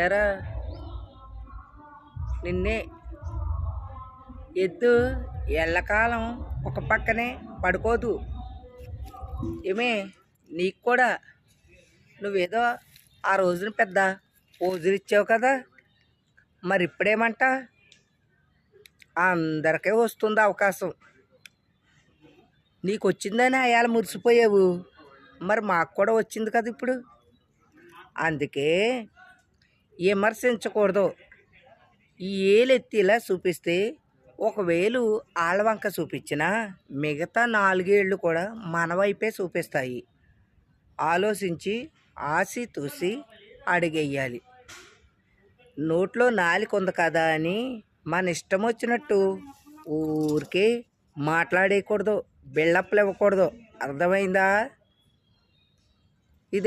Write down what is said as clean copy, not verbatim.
ఎరా నిన్నే ఎద్దు ఎల్లకాలం ఒక పక్కనే పడుకోదు. ఏమే నీకు కూడా నువ్వేదో ఆ రోజున పెద్ద పోజులు ఇచ్చావు కదా, మరి ఇప్పుడేమంట? అందరికీ వస్తుంది అవకాశం. నీకు వచ్చిందని అయాల మురిసిపోయావు, మరి మాకు కూడా వచ్చింది కదా ఇప్పుడు. అందుకే విమర్శించకూడదు. ఈ ఏలు ఎత్తి ఇలా చూపిస్తే ఒకవేళ ఆళ్ళవంక చూపించినా మిగతా 4 ఏళ్ళు కూడా మన వైపే చూపిస్తాయి. ఆలోచించి ఆసి తూసి అడిగేయాలి. నోట్లో నాలుక ఉంది కదా అని మన ఇష్టం వచ్చినట్టు ఊరికే మాట్లాడేయకూడదు, బిల్డప్లు ఇవ్వకూడదు. అర్థమైందా?